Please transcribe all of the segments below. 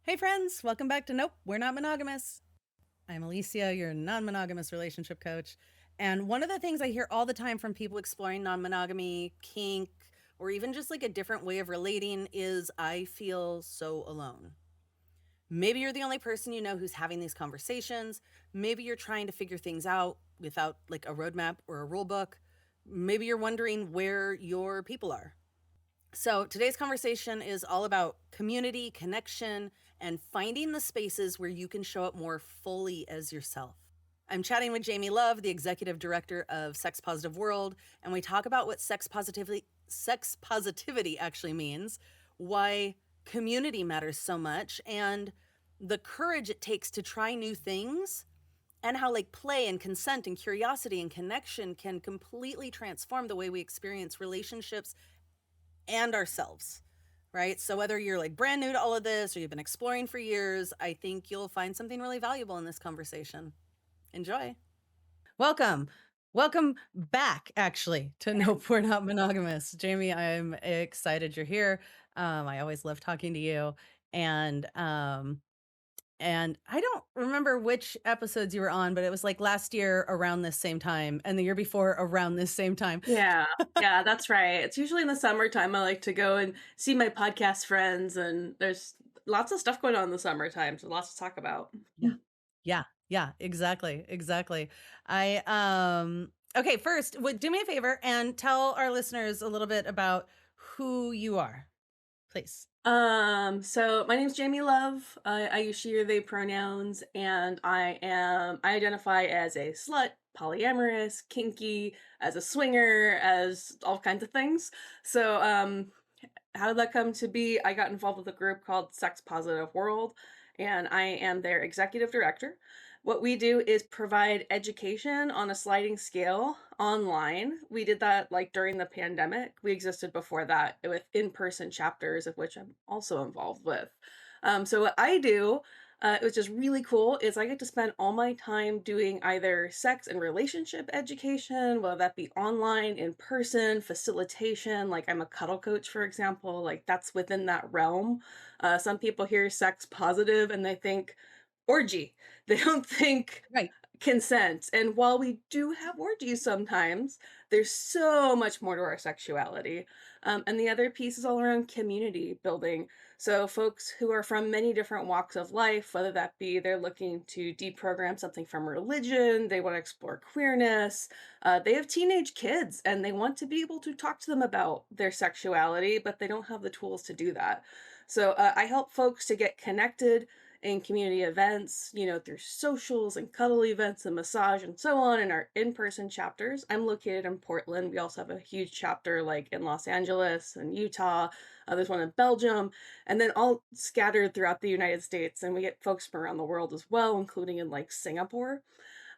Hey friends, welcome back to Nope, We're Not Monogamous. I'm Ellecia, your non-monogamous relationship coach. And one of the things I hear all the time from people exploring non-monogamy, kink, or even just like a different way of relating is I feel so alone. Maybe you're the only person you know who's having these conversations. Maybe you're trying to figure things out without like a roadmap or a rule book. Maybe you're wondering where your people are. So today's conversation is all about community, connection, and finding the spaces where you can show up more fully as yourself. I'm chatting with Jamie Love, the executive director of Sex Positive World, and we talk about what sex positivity actually means, why community matters so much, and the courage it takes to try new things, and how like play and consent and curiosity and connection can completely transform the way we experience relationships and ourselves, right? So whether you're like brand new to all of this or you've been exploring for years, I think you'll find something really valuable in this conversation. Enjoy. Welcome. Welcome back, actually, to Nope, We're Not Monogamous. Jamie, I'm excited you're here. I always love talking to you. And I don't remember which episodes you were on, but it was like last year around this same time and the year before around this same time. Yeah, yeah, that's right. It's usually in the summertime. I like to go and see my podcast friends, and there's lots of stuff going on in the summertime, so lots to talk about. Yeah. Yeah, exactly. Okay, first, do me a favor and tell our listeners a little bit about who you are, please. So my name's Jamie Love. I use she, they pronouns, and I identify as a slut, polyamorous, kinky, as a swinger, as all kinds of things. So, how did that come to be? I got involved with a group called Sex Positive World, and I am their executive director. What we do is provide education on a sliding scale online. We did that like during the pandemic. We existed before that with in person chapters, of which I'm also involved with. So, what I do, which is really cool, is I get to spend all my time doing either sex and relationship education, whether that be online, in person, facilitation. Like I'm a cuddle coach, for example, like that's within that realm. Some people hear sex positive and they think orgy. They don't think Right. consent. And while we do have orgies sometimes, there's so much more to our sexuality. And the other piece is all around community building. So, folks who are from many different walks of life, whether that be they're looking to deprogram something from religion, they want to explore queerness, they have teenage kids and they want to be able to talk to them about their sexuality, but they don't have the tools to do that. So, I help folks to get connected in community events, through socials and cuddle events and massage and so on in our in-person chapters. I'm located in Portland. We also have a huge chapter like in Los Angeles and Utah. There's one in Belgium, and then all scattered throughout the United States. And we get folks from around the world as well, including in like Singapore.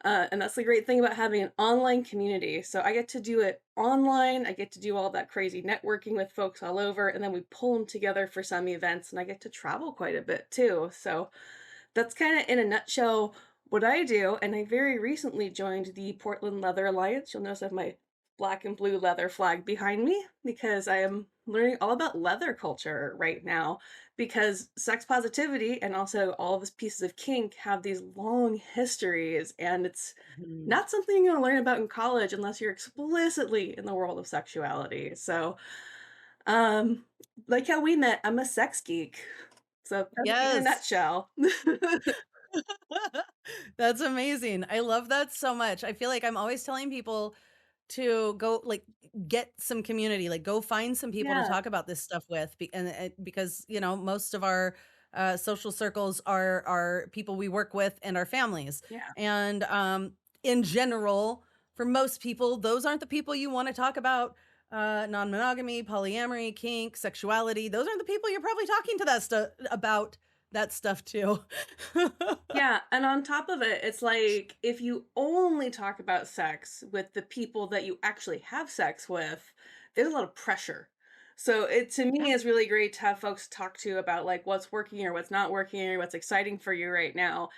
And that's the great thing about having an online community. So I get to do it online. I get to do all that crazy networking with folks all over, and then we pull them together for some events, and I get to travel quite a bit too. So that's kind of in a nutshell what I do. And I very recently joined the Portland Leather Alliance. You'll notice I have my black and blue leather flag behind me because I am learning all about leather culture right now, because sex positivity and also all of these pieces of kink have these long histories, and it's Mhm. not something you're going to learn about in college unless you're explicitly in the world of sexuality. So, um, like how we met, I'm a sex geek. So that's me in a Yes. nutshell. That's amazing. I love that so much. I feel like I'm always telling people to go like get some community, like go find some people to Yeah, talk about this stuff with because most of our social circles are people we work with and our families. yeah, And in general, for most people, those aren't the people you want to talk about non-monogamy, polyamory, kink, sexuality. Those aren't the people you're probably talking to that stuff about that stuff too. yeah. And on top of it, it's like if you only talk about sex with the people that you actually have sex with, there's a lot of pressure. So it to Yeah. me is really great to have folks talk to about like what's working or what's not working or what's exciting for you right now.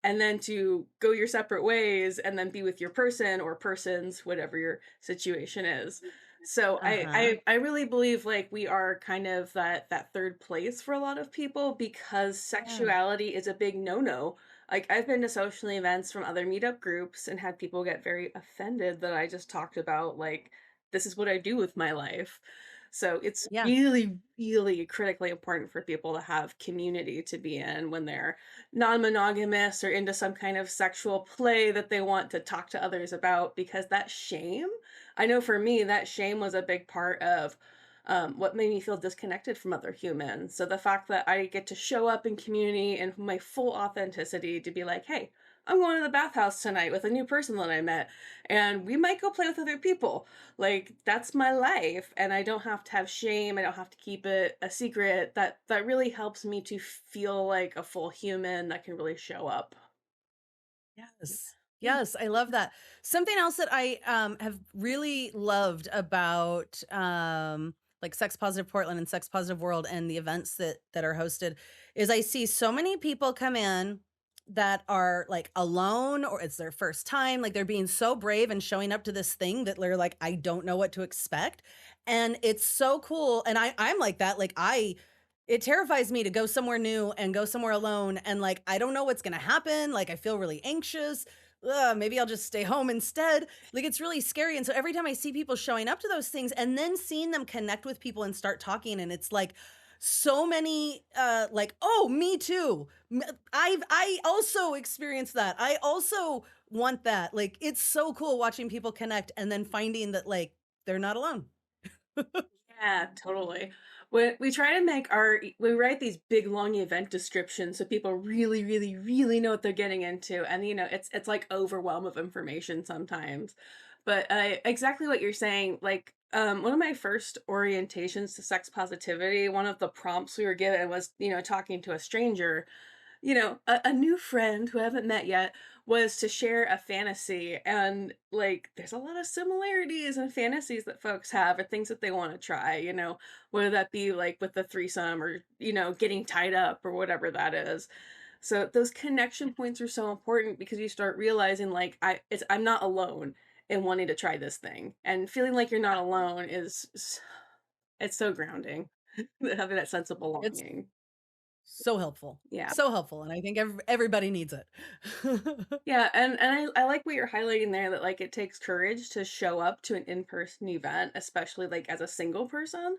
And then to go your separate ways and then be with your person or persons, whatever your situation is. So Uh-huh. I really believe like we are kind of that third place for a lot of people because Yeah. sexuality is a big no-no. Like I've been to social events from other meetup groups and had people get very offended that I just talked about like this is what I do with my life. So it's Yeah. really, really critically important for people to have community to be in when they're non-monogamous or into some kind of sexual play that they want to talk to others about because that shame, I know for me, that shame was a big part of what made me feel disconnected from other humans. So the fact that I get to show up in community and my full authenticity to be like, hey, I'm going to the bathhouse tonight with a new person that I met, and we might go play with other people. Like that's my life, and I don't have to have shame. I don't have to keep it a secret. That really helps me to feel like a full human that can really show up. Yes. Yeah. Yes, I love that. Something else that I have really loved about like Sex Positive Portland and Sex Positive World and the events that are hosted is I see so many people come in that are like alone or it's their first time, like they're being so brave and showing up to this thing that they're like I don't know what to expect. And it's so cool and I'm like that like I it terrifies me to go somewhere new and go somewhere alone, and, like, I don't know what's gonna happen, like, I feel really anxious. Ugh, maybe I'll just stay home instead. Like, it's really scary, and so every time I see people showing up to those things and then seeing them connect with people and start talking, and it's like so many, like, "Oh, me too. I also experienced that. I also want that." Like, it's so cool watching people connect and then finding that, like, they're not alone. Yeah, totally. We try to make we write these big long event descriptions so people really, really, really know what they're getting into, and it's like overwhelm of information sometimes. But exactly what you're saying, like one of my first orientations to sex positivity, one of the prompts we were given was talking to a stranger, a new friend who I haven't met yet was to share a fantasy. And like, there's a lot of similarities and fantasies that folks have or things that they want to try, whether that be like with the threesome or, getting tied up or whatever that is. So those connection points are so important because you start realizing like I'm not alone in wanting to try this thing. And feeling like you're not alone it's so grounding. Having that sense of It's belonging. so helpful. Yeah. So helpful, and I think everybody needs it. Yeah, and I like what you're highlighting there that like it takes courage to show up to an in-person event, especially like as a single person.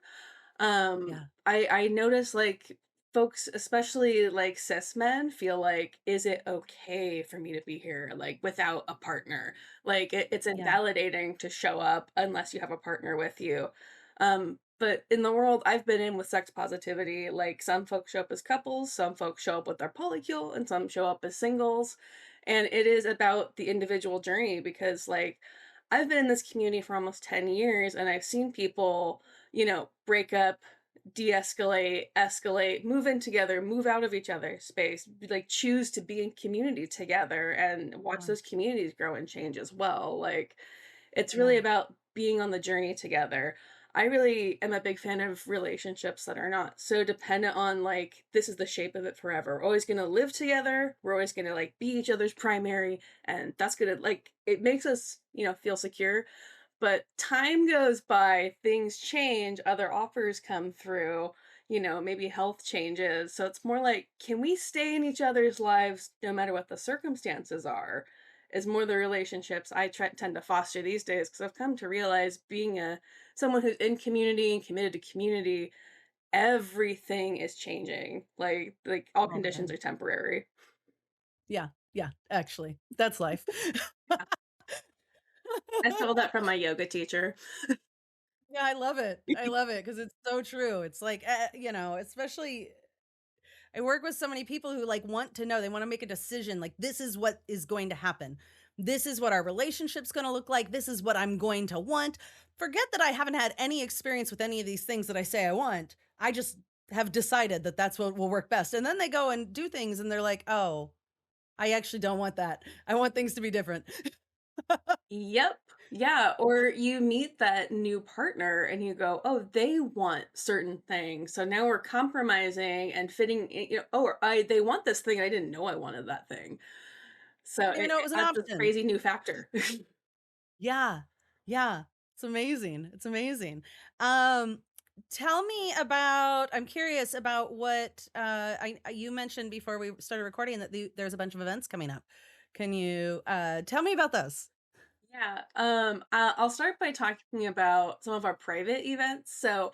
Yeah, I notice like folks, especially like cis men, feel like, is it okay for me to be here like without a partner? Like it's yeah, invalidating to show up unless you have a partner with you. But in the world I've been in with sex positivity, like some folks show up as couples, some folks show up with their polycule, and some show up as singles. And it is about the individual journey because like I've been in this community for almost 10 years and I've seen people break up, de-escalate, escalate, move in together, move out of each other's space, like choose to be in community together and watch yeah, those communities grow and change as well. Like it's yeah, really about being on the journey together. I really am a big fan of relationships that are not so dependent on like this is the shape of it forever. We're always going to live together. We're always going to like be each other's primary, and that's going to like it makes us, feel secure. But time goes by, things change, other offers come through, maybe health changes. So it's more like, can we stay in each other's lives no matter what the circumstances are? Is more the relationships I tend to foster these days because I've come to realize being a someone who's in community and committed to community, everything is changing. Like all all the conditions time. are temporary. Yeah, yeah, actually, that's life. Yeah. I stole that from my yoga teacher. Yeah, I love it because it's so true. It's like, especially I work with so many people who like want to know, they want to make a decision like this is what is going to happen. This is what our relationship's going to look like. This is what I'm going to want. Forget that I haven't had any experience with any of these things that I say I want. I just have decided that that's what will work best. And then they go and do things and they're like, "Oh, I actually don't want that. I want things to be different." Yep. Yeah, or you meet that new partner and you go, "Oh, they want certain things." So now we're compromising and fitting "Oh, or I they want this thing, I didn't know I wanted that thing." So Didn't even know it it was an adds this option. crazy new factor. Yeah. Yeah. It's amazing. It's amazing. Um, Tell me about, I'm curious about what you mentioned before we started recording that there's a bunch of events coming up. Can you tell me about those? Yeah, I'll start by talking about some of our private events. So,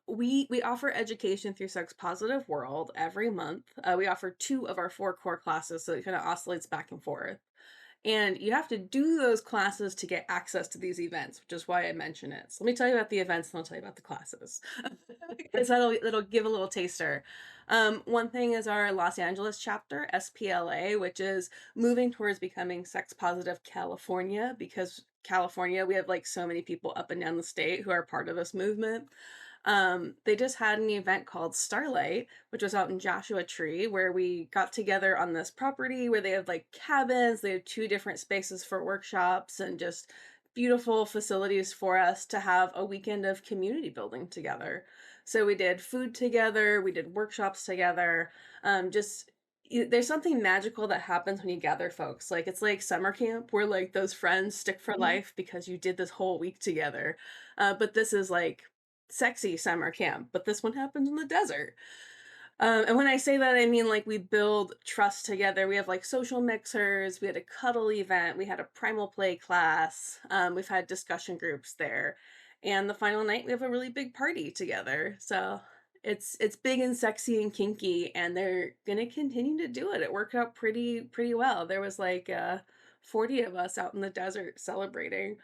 we offer education through Sex Positive World every month. We offer two of our four core classes, so it kind of oscillates back and forth. And you have to do those classes to get access to these events, which is why I mention it. So let me tell you about the events, and I'll tell you about the classes, because that'll give a little taster. One thing is our Los Angeles chapter, SPLA, which is moving towards becoming sex positive California, because California, we have like so many people up and down the state who are part of this movement. They just had an event called Starlight, which was out in Joshua Tree, where we got together on this property where they have like cabins, they have two different spaces for workshops and just beautiful facilities for us to have a weekend of community building together. So we did food together, we did workshops together. Just there's something magical that happens when you gather folks. Like it's like summer camp where like those friends stick for Mhm. life because you did this whole week together. But this is like sexy summer camp, but this one happens in the desert. And when I say that, I mean like we build trust together. We have like social mixers, we had a cuddle event, we had a primal play class, we've had discussion groups there. And the final night we have a really big party together. So it's big and sexy and kinky, and they're gonna continue to do it. It worked out pretty well. There was like 40 of us out in the desert celebrating.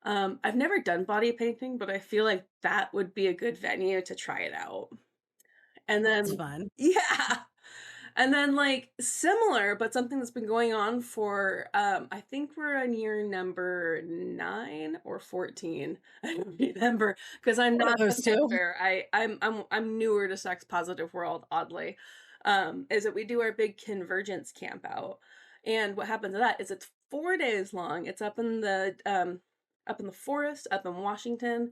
I've never done body painting, but I feel like that would be a good venue to try it out. And That's then fun. yeah. And then, like, similar, but something that's been going on for, I think we're on year number 9 or 14. I don't remember because 'cause I'm One of not those the two. member. I'm newer to Sex Positive World, oddly. Is that we do our big convergence camp out. And what happens to that is it's 4 days long. It's up in the forest, up in Washington,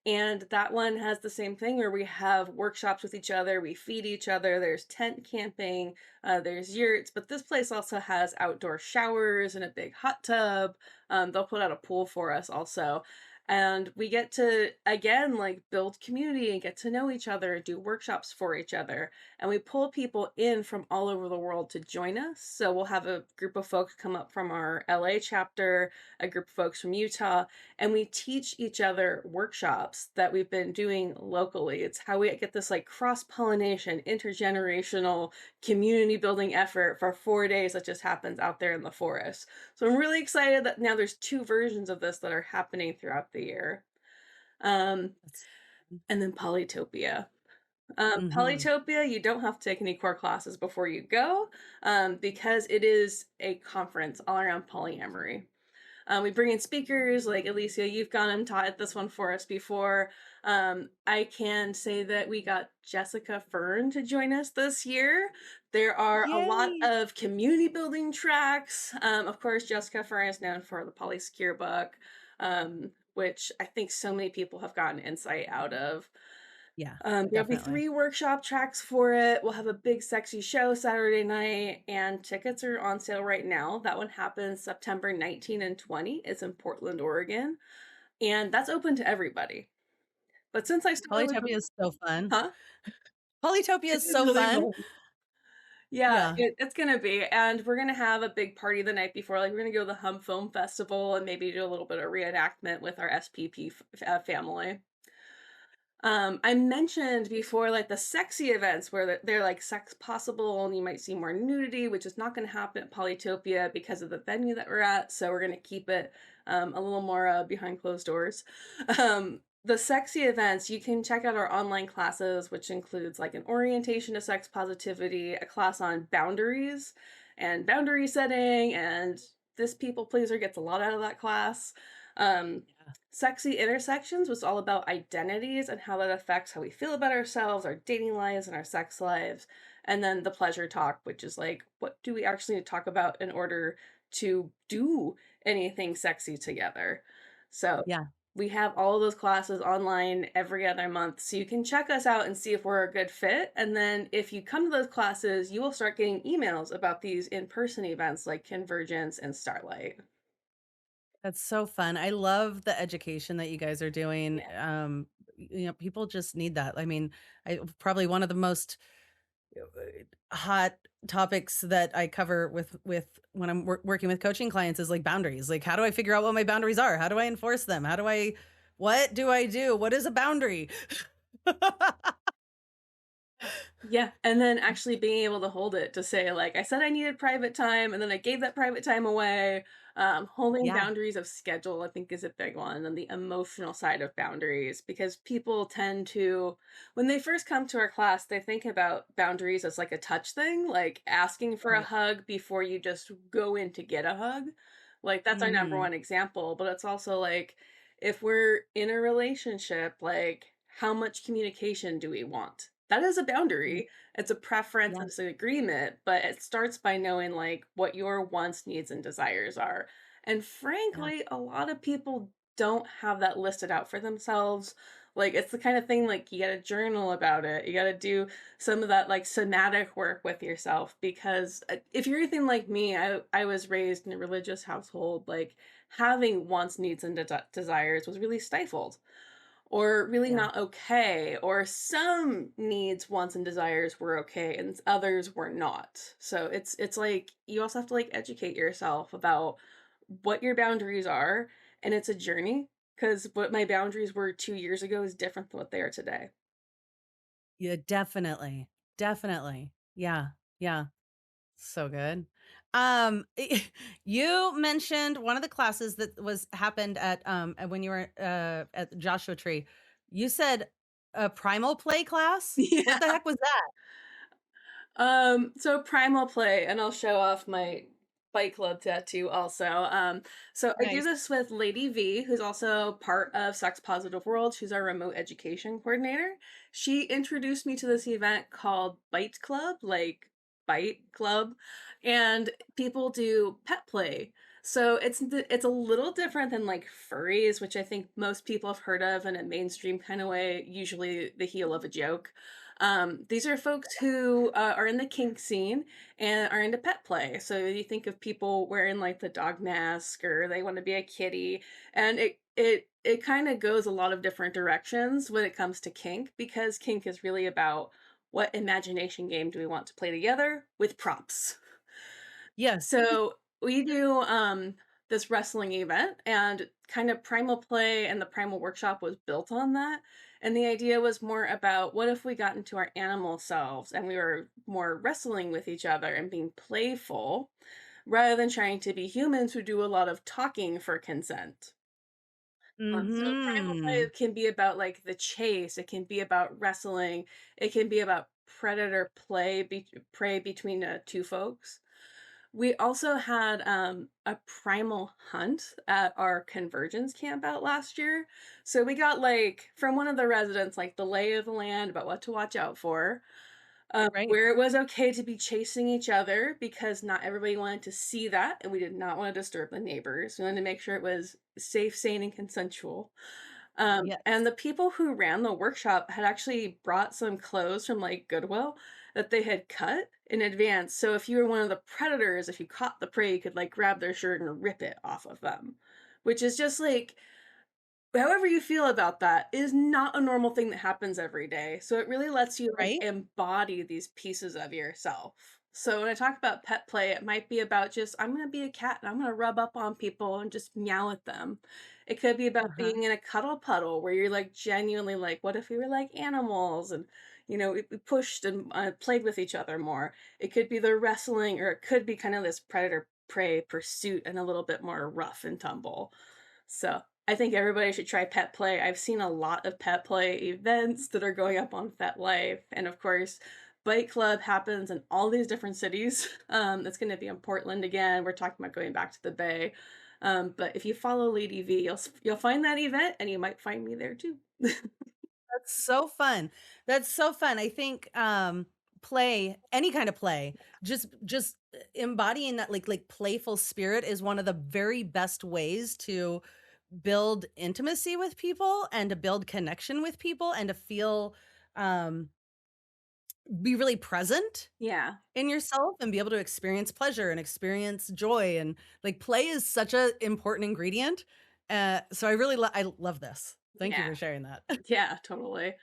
and that one has the same thing where we have workshops with each other, we feed each other, there's tent camping, there's yurts, but this place also has outdoor showers and a big hot tub. They'll put out a pool for us also. And we get to, again, like build community and get to know each other, do workshops for each other. And we pull people in from all over the world to join us. So we'll have a group of folks come up from our LA chapter, a group of folks from Utah, and we teach each other workshops that we've been doing locally. It's how we get this like cross pollination, intergenerational community building effort for 4 days that just happens out there in the forest. So I'm really excited that now there's two versions of this that are happening throughout the year. Um, That's and then Polytopia. Mhm. Polytopia, you don't have to take any core classes before you go, because it is a conference all around polyamory. We bring in speakers like Ellecia, you've gone and taught at this one for us before. I can say that we got Jessica Fern to join us this year. There are a lot Yay. of community building tracks. Of course, Jessica Fern is known for the Polysecure book, which I think so many people have gotten insight out of. Yeah, There'll be definitely. 3 workshop tracks for it. We'll have a big sexy show Saturday night, and tickets are on sale right now. That one happens September 19 and 20. It's in Portland, Oregon, and that's open to everybody. But since I started with the Polytopia is so fun. huh? Polytopia It is is so really fun. fun. Yeah, Yeah. it's gonna be, and we're gonna have a big party the night before. Like, we're gonna go to the Hum Film Festival and maybe do a little bit of reenactment with our SPP family. I mentioned before, like the sexy events where they're like sex possible, and you might see more nudity, which is not going to happen at Polytopia because of the venue that we're at. So we're going to keep it a little more behind closed doors. The sexy events, you can check out our online classes, which includes like an orientation to sex positivity, a class on boundaries and boundary setting, and this people pleaser gets a lot out of that class. Um, Yeah. Sexy Intersections was all about identities and how that affects how we feel about ourselves, our dating lives, and our sex lives. And then the pleasure talk, which is like, what do we actually need to talk about in order to do anything sexy together? So Yeah. we have all of those classes online every other month. So you can check us out and see if we're a good fit. And then if you come to those classes, you will start getting emails about these in person events like Convergence and Starlight. That's so fun. I love the education that you guys are doing. Yeah. People just need that. I mean, I probably one of the most hot topics that I cover with when I'm working with coaching clients is like boundaries. Like, how do I figure out what my boundaries are? How do I enforce them? What do I do? What is a boundary? Yeah, and then actually being able to hold it to say, like, I said I needed private time, and then I gave that private time away. Holding Yeah, boundaries of schedule, I think, is a big one, and the emotional side of boundaries, because people tend to, when they first come to our class, they think about boundaries as like a touch thing, like asking for a right. hug before you just go in to get a hug. Like, that's our number Mhm. one example, but it's also like, if we're in a relationship, like, how much communication do we want? That is a Mm, boundary. It's a preference, yeah, it's an agreement, but it starts by knowing like what your wants, needs, and desires are. And yeah, frankly, a lot of people don't have that listed out for themselves. Like, it's the kind of thing like you got to journal about it. You got to do some of that like somatic work with yourself, because if you're anything like me, I was raised in a religious household. Like, having wants, needs, and desires was really stifled, or really yeah, not okay, or some needs, wants, and desires were okay and others were not. So it's like you also have to like educate yourself about what your boundaries are, and it's a journey, because what my boundaries were 2 years ago is different than what they are today. yeah. Definitely, definitely. Yeah, yeah. So good. Um, you mentioned one of the classes that was happened when you were at the Joshua Tree. You said a primal play class. What the Yeah. heck was that? So primal play, and I'll show off my Fight Club tattoo also. So I do Nice. this with Lady V, who's also part of Sex Positive World. She's our remote education coordinator. She introduced me to this event called Bite Club, like Bite Club, and people do pet play. So it's a little different than like furries, which I think most people have heard of in a mainstream kind of way, usually the heel of a joke. These are folks who are in the kink scene and are into pet play. So you think of people wearing like the dog mask, or they want to be a kitty, and it kind of goes a lot of different directions when it comes to kink, because kink is really about what imagination game do we want to play together with props. Yes. So we do this wrestling event, and kind of primal play and the primal workshop was built on that. And the idea was more about, what if we got into our animal selves and we were more wrestling with each other and being playful, rather than trying to be humans who do a lot of talking for consent. So primal play Mhm. can be about like the chase, it can be about wrestling, it can be about predator prey between two folks. We also had a primal hunt at our convergence camp out last year. So we got like from one of the residents like the lay of the land about what to watch out for. Right. Where it was okay to be chasing each other, because not everybody wanted to see that, and we did not want to disturb the neighbors. We wanted to make sure it was safe, sane, and consensual. And Yes. the people who ran the workshop had actually brought some clothes from like Goodwill that they had cut in advance. So if you were one of the predators, if you caught the prey, you could like grab their shirt and rip it off of them, which is just like, however you feel about that, is not a normal thing that happens every day. So it really lets you like Right. embody these pieces of yourself. So when I talk about pet play, it might be about just, I'm going to be a cat and I'm going to rub up on people and just meow at them. It could be about Uh-huh. being in a cuddle puddle where you're like genuinely like, what if we were like animals, and we pushed and played with each other more. It could be the wrestling, or it could be kind of this predator prey pursuit and a little bit more rough and tumble. So I think everybody should try pet play. I've seen a lot of pet play events that are going up on FetLife, and of course, Bike Club happens in all these different cities. It's going to be in Portland again. We're talking about going back to the Bay. But if you follow Lady V, you'll find that event, and you might find me there too. That's so fun. That's so fun. I think play, any kind of play, just embodying that like playful spirit is one of the very best ways to build intimacy with people and to build connection with people and to feel um be really present Yeah. in yourself and be able to experience pleasure and experience joy, and, like, play is such a important ingredient, so I love this. Thank you Yeah. for sharing that. Yeah, totally.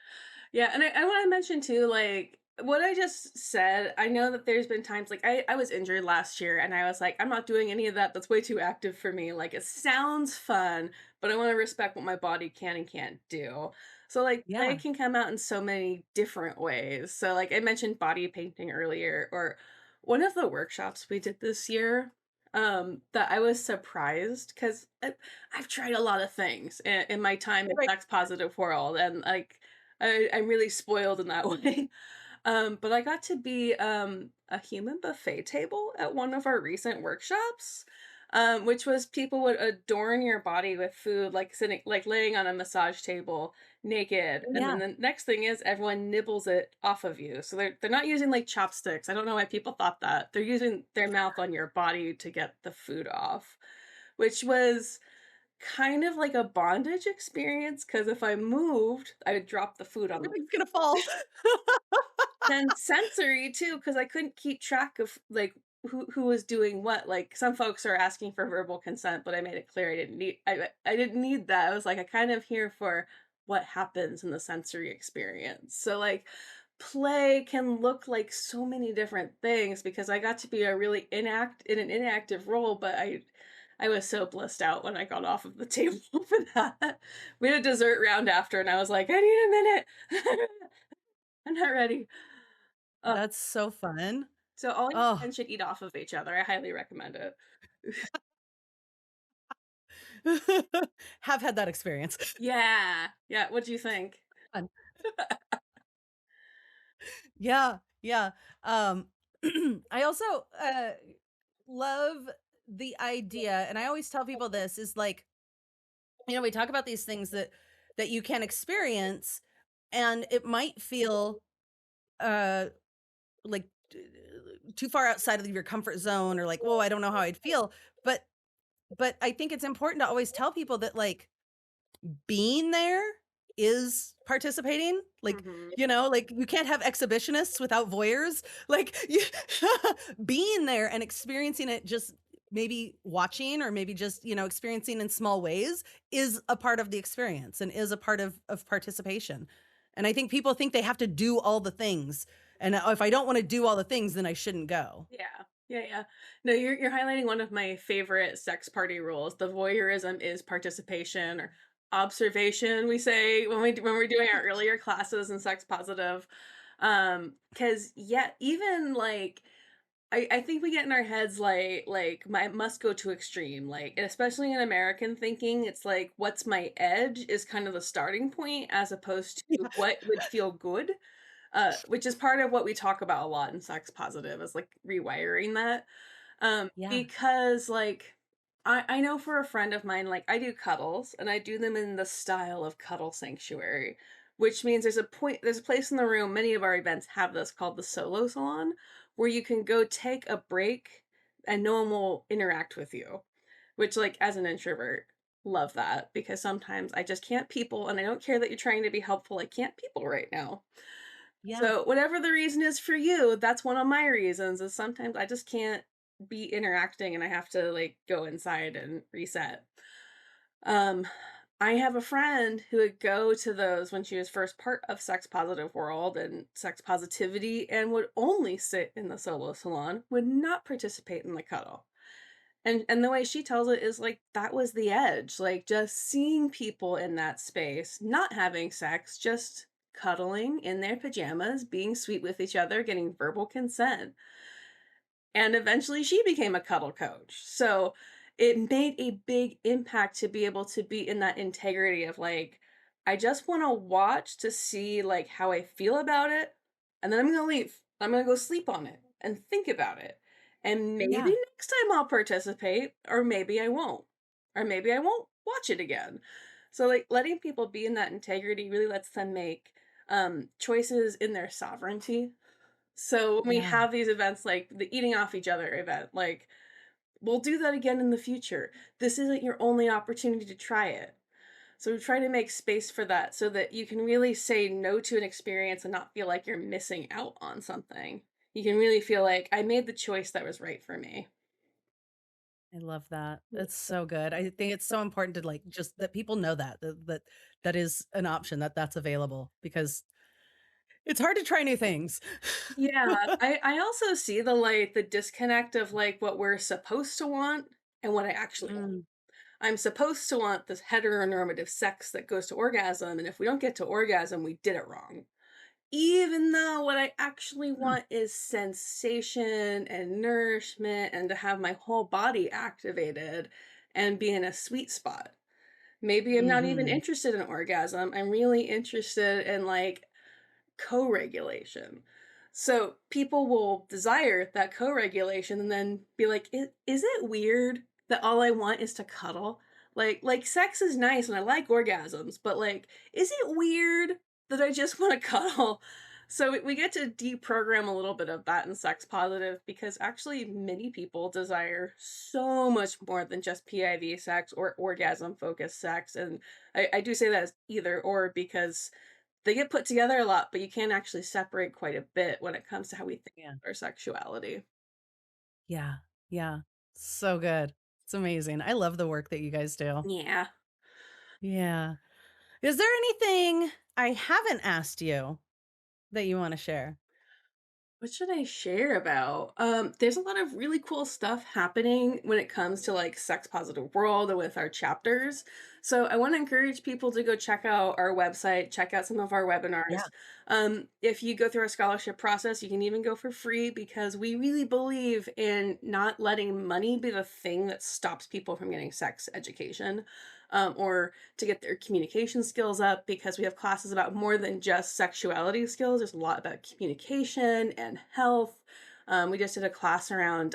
Yeah, and I wanna mention too, like, what I just said, I know that there's been times like, I was injured last year, and I was like, "I'm not doing any of that, that's way too active for me." Like, it sounds fun, but I wanna respect what my body can and can't do. So, like, play Yeah. can come out in so many different ways. So, like, I mentioned body painting earlier, or one of the workshops we did this year, that I was surprised 'cause I've tried a lot of things in my time in Right. sex positive world, and, like, I'm really spoiled in that way. But I got to be, a human buffet table at one of our recent workshops, which was people would adorn your body with food, like sitting like laying on a massage table naked, and Yeah. then the next thing is everyone nibbles it off of you. So they're not using, like, chopsticks. I don't know why people thought that. They're using their mouth on your body to get the food off, which was kind of like a bondage experience. Because if I moved, I would drop the food on the Everything's gonna fall. then sensory too, because I couldn't keep track of, like, who was doing what. Like, some folks are asking for verbal consent, but I made it clear I didn't need that. I was like, I kind of here for what happens in the sensory experience. So, like, play can look like so many different things because I got to be a really in an inactive role, but I was so blissed out when I got off of the table for that. We had a dessert round after, and I was like, "I need a minute. I'm not ready." Uh, That's so fun. so all your Oh, friends should eat off of each other. I highly recommend it. have had that experience. Yeah. Yeah, what'd you think? Fun. Yeah, yeah. Um, I also, love the idea, and I always tell people this, is like, we talk about these things that you can experience, and it might feel, uh, like, too far outside of your comfort zone, or like, "Whoa, I don't know how I'd feel," but I think it's important to always tell people that, like, being there is participating. Like, Mhm. like, you can't have exhibitionists without voyeurs. Like, you being there and experiencing it, just maybe watching, or maybe just, experiencing in small ways, is a part of the experience and is a part of participation. And I think people think they have to do all the things. And if I don't want to do all the things, then I shouldn't go. Yeah. Yeah, yeah. No, you're highlighting one of my favorite sex party rules. The voyeurism is participation, or observation, we say when we're doing our earlier classes in sex positive. Because yeah, even like I think we get in our heads like my must go to extreme, like, and especially in American thinking, it's like what's my edge is kind of the starting point as opposed to what would feel good. Which is part of what we talk about a lot in sex positive, is like rewiring that. Yeah. Because like I know for a friend of mine, like, I do cuddles and I do them in the style of cuddle sanctuary, which means there's a place in the room, many of our events have this, called the solo salon, where you can go take a break and no one will interact with you. Which, like, as an introvert, love that, because sometimes I just can't people, and I don't care that you're trying to be helpful, I can't people right now. Yeah. So, whatever the reason is for you, that's one of my reasons, is sometimes I just can't be interacting and I have to, like, go inside and reset. Um, I have a friend who would go to those when she was first part of sex positive world and sex positivity, and would only sit in the solo salon, would not participate in the cuddle. And the way she tells it is like that was the edge, like just seeing people in that space, not having sex, just cuddling in their pajamas, being sweet with each other, getting verbal consent. And eventually she became a cuddle coach. So it made a big impact to be able to be in that integrity of like, I just want to watch to see like how I feel about it. And then I'm going to leave. I'm going to go sleep on it and think about it. And maybe Yeah. next time I'll participate, or maybe I won't. Or maybe I won't watch it again. So like letting people be in that integrity really lets them make choices in their sovereignty. So when we Yeah. have these events like the eating off each other event, like, we'll do that again in the future. This isn't your only opportunity to try it. So try to make space for that so that you can really say no to an experience and not feel like you're missing out on something. You can really feel like I made the choice that was right for me. I love that. It's so good. I think it's so important to like just that people know that that is an option that that's available because it's hard to try new things. Yeah, I also see the disconnect of like what we're supposed to want and what I actually want. Mm, I'm supposed to want this heteronormative sex that goes to orgasm, and if we don't get to orgasm, we did it wrong. Even though what I actually mm, want is sensation and nourishment and to have my whole body activated and be in a sweet spot. Maybe I'm not even mhm. interested in orgasm. I'm really interested in like co-regulation. So people will desire that co-regulation and then be like, Is it weird that all I want is to cuddle? Like sex is nice and I like orgasms, but like, is it weird that I just want to cuddle?" So we get to deprogram a little bit of that in sex positive because actually many people desire so much more than just PIV sex or orgasm focused sex. And I do say that as either or because they get put together a lot, but you can actually separate quite a bit when it comes to how we think Yeah. of our sexuality. Yeah. Yeah. So good. It's amazing. I love the work that you guys do. Yeah. Yeah. Is there anything I haven't asked you that you want to share? What should I share about? There's a lot of really cool stuff happening when it comes to like sex positive world with our chapters. So I want to encourage people to go check out our website, check out some of our Yeah. webinars. If you go through our scholarship process, you can even go for free because we really believe in not letting money be the thing that stops people from getting sex education. Or to get their communication skills up because we have classes about more than just sexuality skills. There's a lot about communication and health. We just did a class around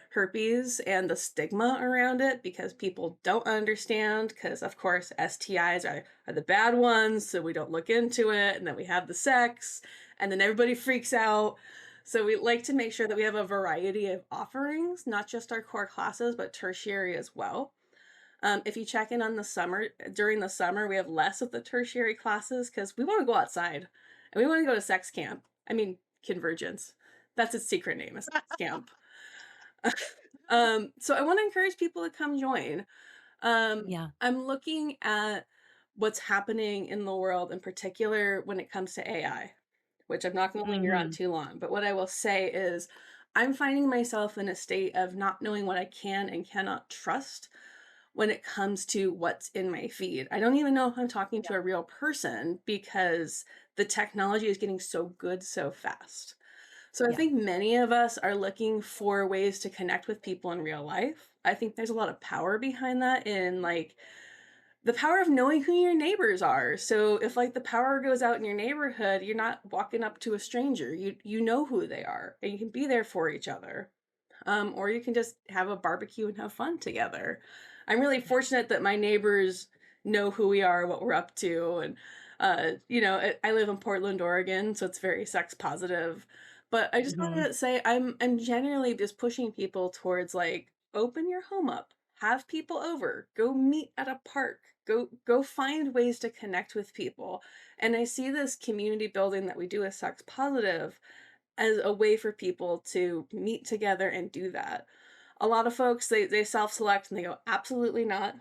herpes and the stigma around it because people don't understand. Because, of course, STIs are the bad ones, so we don't look into it. And then we have the sex, and then everybody freaks out. So we like to make sure that we have a variety of offerings, not just our core classes, but tertiary as well. If you check in on the summer, during the summer, we have less of the tertiary classes because we want to go outside and we want to go to sex camp. I mean, Convergence. That's its secret name, a sex camp. So I want to encourage people to come join. Yeah. I'm looking at what's happening in the world, in particular when it comes to AI, which I'm not going to linger on Mhm. too long. But what I will say is, I'm finding myself in a state of not knowing what I can and cannot trust when it comes to what's in my feed. I don't even know if I'm talking to a real person because the technology is getting so good so fast. So I Yeah. think many of us are looking for ways to connect with people in real life. I think there's a lot of power behind that in like the power of knowing who your neighbors are. So if like the power goes out in your neighborhood, you're not walking up to a stranger. You know who they are and you can be there for each other. Or you can just have a barbecue and have fun together. I'm really Yeah. fortunate that my neighbors know who we are, what we're up to, and I live in Portland, Oregon, so it's very sex positive. But I just Mhm. wanted to say I'm generally just pushing people towards like open your home up, have people over, go meet at a park, go find ways to connect with people. And I see this community building that we do with sex positive as a way for people to meet together and do that. A lot of folks they self-select and they go, absolutely not.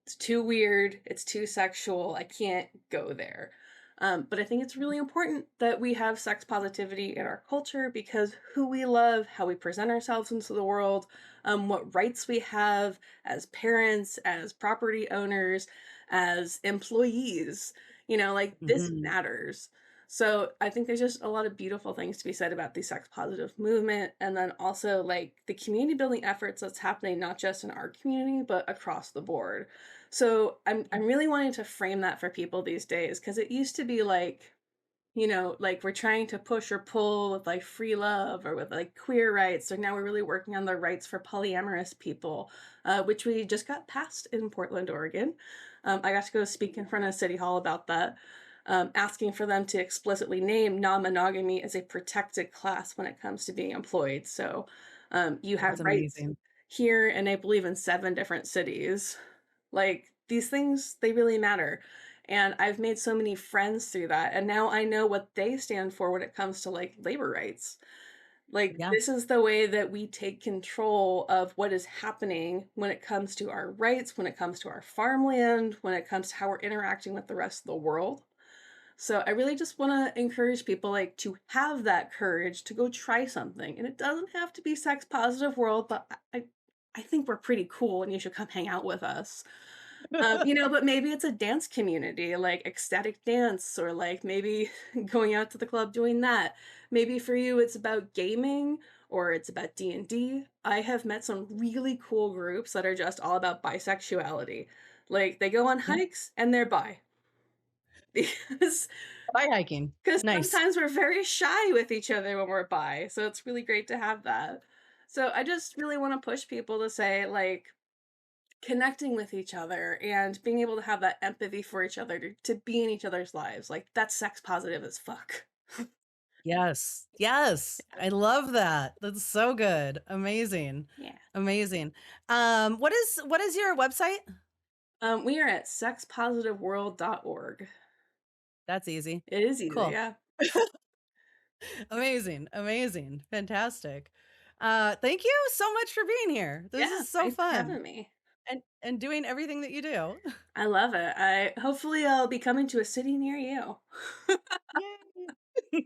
It's too weird. It's too sexual. I can't go there. But I think it's really important that we have sex positivity in our culture because who we love, how we present ourselves into the world, what rights we have as parents, as property owners, as employees, like this Mhm. matters. So I think there's just a lot of beautiful things to be said about the sex positive movement and then also like the community building efforts that's happening not just in our community but across the board. So I'm really wanting to frame that for people these days because it used to be like, like we're trying to push or pull with like free love or with like queer rights. So now we're really working on the rights for polyamorous people, which we just got passed in Portland, Oregon. I got to go speak in front of City Hall about that, asking for them to explicitly name non-monogamy as a protected class when it comes to being employed. So you That's have rights amazing. here and I believe in 7 different cities like these things, they really matter. And I've made so many friends through that. And now I know what they stand for when it comes to like labor rights. Like, Yeah. this is the way that we take control of what is happening when it comes to our rights, when it comes to our farmland, when it comes to how we're interacting with the rest of the world. So I really just want to encourage people like to have that courage to go try something. And it doesn't have to be sex positive world, but I think we're pretty cool and you should come hang out with us. But maybe it's a dance community, like ecstatic dance, or like maybe going out to the club doing that. Maybe for you it's about gaming or it's about D&D. I have met some really cool groups that are just all about bisexuality. Like they go on Yeah. hikes and they're bi. Because Bye hiking. because Nice. sometimes we're very shy with each other when we're bi, so it's really great to have that. So I just really wanna push people to say, like, connecting with each other and being able to have that empathy for each other to be in each other's lives, like, that's sex positive as fuck. Yes. Yes. I love that. That's so good. Amazing. Yeah. Amazing. What is your website? We are at sexpositiveworld.org. That's easy. It is easy, Cool. yeah. Amazing. Amazing. Fantastic. Thank you so much for being here. This Yeah, is so thanks for fun having me. and doing everything that you do. I love it. I hopefully I'll be coming to a city near you. Yay.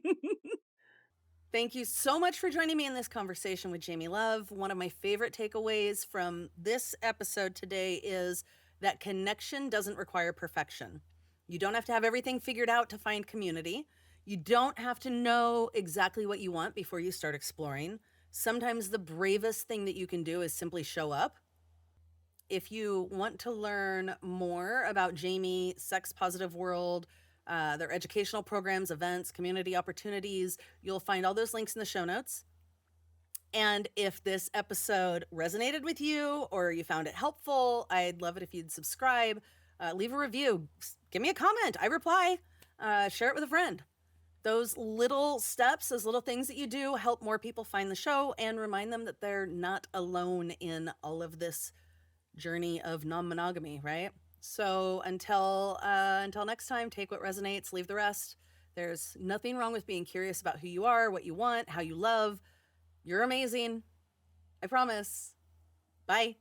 Thank you so much for joining me in this conversation with Jamie Love. One of my favorite takeaways from this episode today is that connection doesn't require perfection. You don't have to have everything figured out to find community. You don't have to know exactly what you want before you start exploring. Sometimes the bravest thing that you can do is simply show up. If you want to learn more about Jamie, Sex Positive World, their educational programs, events, community opportunities, you'll find all those links in the show notes. And if this episode resonated with you or you found it helpful, I'd love it if you'd subscribe, leave a review, give me a comment. I reply, share it with a friend. Those little steps, those little things that you do help more people find the show and remind them that they're not alone in all of this journey of non-monogamy, right? So until next time, take what resonates, leave the rest. There's nothing wrong with being curious about who you are, what you want, how you love. You're amazing. I promise. Bye.